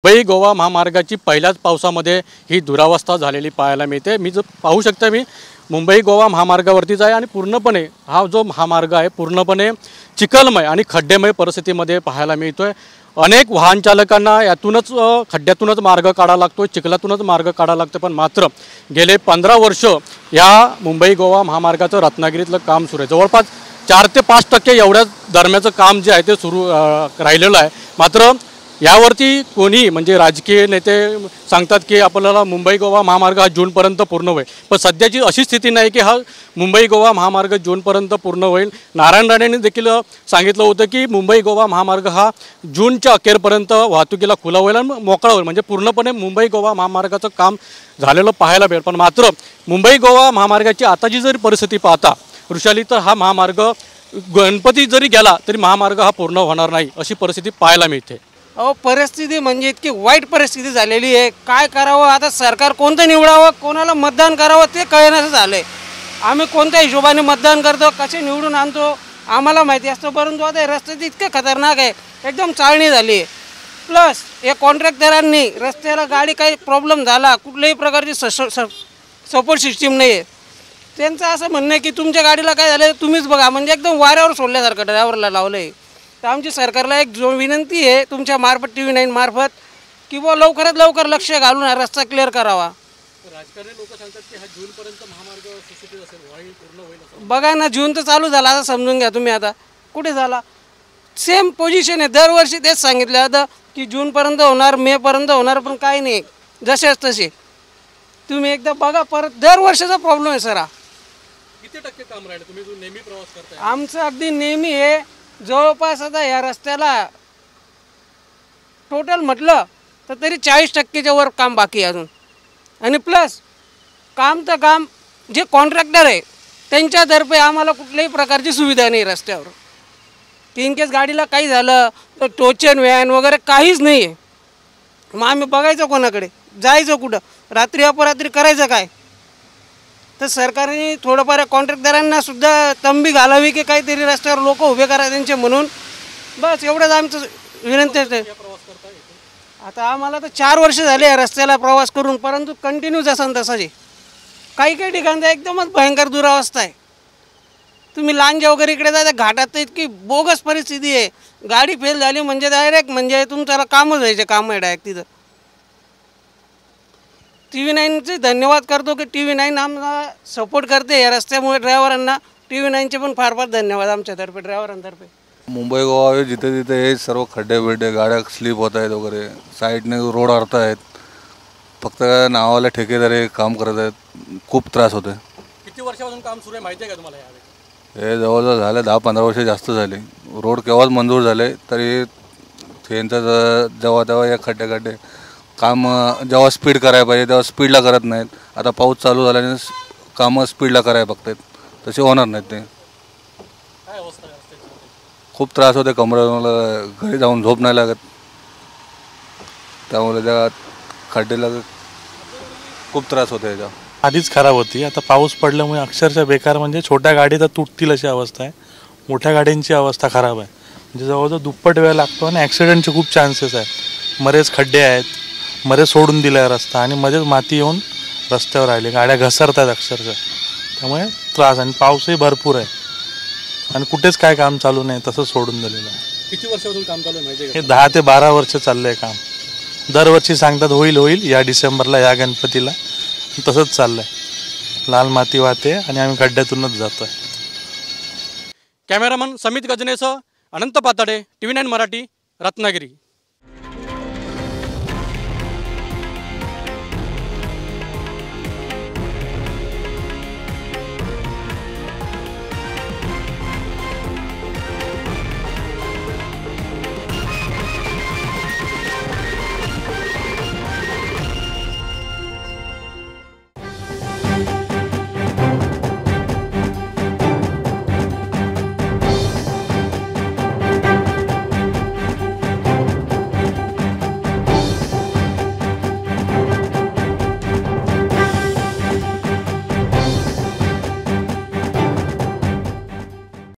मुंबई गोवा महामार्गाची पहिल्याच पावसामध्ये ही दुरावस्था झालेली पाहायला मिळते। मी जो पाहू शकता मी मुंबई गोवा महामार्गावरतीच आहे आणि पूर्णपणे हा जो महामार्ग आहे पूर्णपणे चिखलमय आणि खड्डेमय परिस्थितीमध्ये पाहायला मिळतोय। अनेक वाहन चालकांना यातूनच खड्ड्यातूनच मार्ग काढावा लागतो, चिखलातूनच मार्ग काढावा लागतो। पण मात्र गेले 15 वर्ष या मुंबई गोवा महामार्गाचं रत्नागिरीतलं काम सुरू आहे। जवळपास 4 ते 5% एवढ्या दरम्यानचं काम जे आहे ते सुरू राहिलेलं आहे। मात्र यावरती कोणी म्हणजे राजकीय नेते सांगतात की आपल्याला मुंबई गोवा महामार्ग हा जूनपर्यंत पूर्ण होईल, पण सध्याची अशी स्थिती नाही की हा मुंबई गोवा महामार्ग जूनपर्यंत पूर्ण होईल। नारायण राणेंनी देखील सांगितलं होतं की मुंबई गोवा महामार्ग हा जूनच्या अखेरपर्यंत वाहतुकीला खुला होईल आणि मोकळा होईल, म्हणजे पूर्णपणे मुंबई गोवा महामार्गाचं काम झालेलं पाहायला मिळेल। पण मात्र मुंबई गोवा महामार्गाची आताची जरी परिस्थिती पाहता वृषाली तर हा महामार्ग गणपती जरी गेला तरी महामार्ग हा पूर्ण होणार नाही अशी परिस्थिती पाहायला मिळते। अहो परिस्थिती म्हणजे इतकी वाईट परिस्थिती झालेली आहे, काय करावं आता, सरकार कोणतं निवडावं, कोणाला मतदान करावं ते कळण्याचं झालंय। आम्ही कोणत्या हिशोबाने मतदान करतो, कसे निवडून आणतो आम्हाला माहिती असतं, परंतु आता रस्ते इतके खतरनाक आहे, एकदम चाळणी झाली आहे। प्लस या कॉन्ट्रॅक्टरांनी रस्त्याला गाडी काही प्रॉब्लेम झाला कुठल्याही प्रकारची सपोर्ट सिस्टीम नाही आहे। त्यांचं असं म्हणणं आहे की तुमच्या गाडीला काय झालं तुम्हीच बघा, म्हणजे एकदम वाऱ्यावर सोडल्यासारखं ड्रायव्हरला लावलं आहे। तर आमची सरकारला एक जो विनंती आहे तुमच्या मार्फत TV9 मार्फत की बुवा लवकरात लवकर लक्ष घालून हा रस्ता क्लिअर करावा। राजकारणी लोक सांगतात की हा जूनपर्यंत महामार्ग सुशोभित असेल, पूर्ण होईल। बघा ना, जून तर चालू झाला, आता समजून घ्या तुम्ही, आता कुठे झाला, सेम पोझिशन आहे। दरवर्षी तेच सांगितलं आता की जूनपर्यंत होणार, मेपर्यंत होणार, पण काही नाही, जसेच तसे। तुम्ही एकदा बघा, परत दरवर्षीचा प्रॉब्लेम आहे सर। किती टक्के काम राहिलं, तुम्ही जो नेहमी प्रवास करताय? आमचं अगदी नेहमी आहे, जवळपास आता या रस्त्याला टोटल म्हटलं तर तरी 40%च्या वर काम बाकी आहे अजून। आणि प्लस काम तर काम जे कॉन्ट्रॅक्टर आहे त्यांच्यातर्फे आम्हाला कुठल्याही प्रकारची सुविधा नाही रस्त्यावर, की इन केस गाडीला काही झालं तर टोचन व्हॅन वगैरे काहीच नाही आहे। मग आम्ही बघायचं कोणाकडे, जायचं कुठं, रात्री अपरात्री करायचं काय? तर सरकारने थोडंफार कॉन्ट्रॅक्टदारांना सुद्धा तंबी घालावी की काहीतरी रस्त्यावर लोक उभे करा त्यांचे म्हणून, बस एवढंच आमचं विनंती आहे। आता आम्हाला तर 4 वर्ष झाले या रस्त्याला प्रवास करून, परंतु कंटिन्यू जसं तसाच आहे। काही ठिकाणी एकदमच भयंकर दुरावस्था आहे। तुम्ही लांजा वगैरे इकडे जायचं घाटात तर इतकी बोगस परिस्थिती आहे, गाडी फेल झाली म्हणजे डायरेक्ट म्हणजे तुमच्याला कामच व्हायचे, काम आहे डायरेक्ट तिथं। TV9चे धन्यवाद करतो की TV9 आम्हाला सपोर्ट करते या रस्त्यामुळे ड्रायव्हरांना। TV9चे पण फार फार धन्यवाद आमच्यातर्फे, ड्रायव्हरांतर्फे। मुंबई गोवा जिथे जिथे हे सर्व खड्डे बिड्डे, गाड्या स्लिप होत आहेत वगैरे, साईडने रोड अडत आहेत, फक्त नावाला ठेकेदारी काम करत आहेत, खूप त्रास होतो। किती वर्षापासून काम सुरू आहे माहिती आहे का तुम्हाला? हे जवळजवळ झालं 10-15 वर्ष जास्त झाले। रोड केव्हाच मंजूर झाले तरी त्यांचं जेव्हा या खड्डे काम जेव्हा स्पीड करायला पाहिजे तेव्हा स्पीडला करत नाहीत। आता पाऊस चालू झाल्याने कामं स्पीडला करायला बघतात, तसे होणार नाहीत ते। खूप त्रास होते, कमरेला घरी जाऊन झोप नाही लागत, त्यामुळे त्या खड्डेला खूप त्रास होतो। याचा आधीच खराब होती, आता पाऊस पडल्यामुळे अक्षरशः बेकार, म्हणजे छोट्या गाडी तर तुटतील अशी अवस्था आहे, मोठ्या गाड्यांची अवस्था खराब आहे, म्हणजे जवळजवळ दुप्पट वेळ लागतो आणि ॲक्सिडेंटचे खूप चान्सेस आहेत। मरेच खड्डे आहेत, मध्ये सोडून दिला आहे रस्ता आणि मध्येच माती येऊन रस्त्यावर राहिली, गाड्या घसरतात अक्षरशः, त्यामुळे त्रास। आणि पाऊसही भरपूर आहे आणि कुठेच काय काम चालू नाही, तसंच सोडून दिलेलं आहे। किती वर्षापासून काम चालू आहे माहिती आहे? हे 10 ते 12 वर्ष चाललं आहे काम। दरवर्षी सांगतात होईल या डिसेंबरला, या गणपतीला, तसंच चाललं आहे, लाल माती वाहते आणि आम्ही खड्ड्यातूनच जातो आहे। कॅमेरामन समित गजनेसह अनंत पाताडे, TV9 मराठी, रत्नागिरी।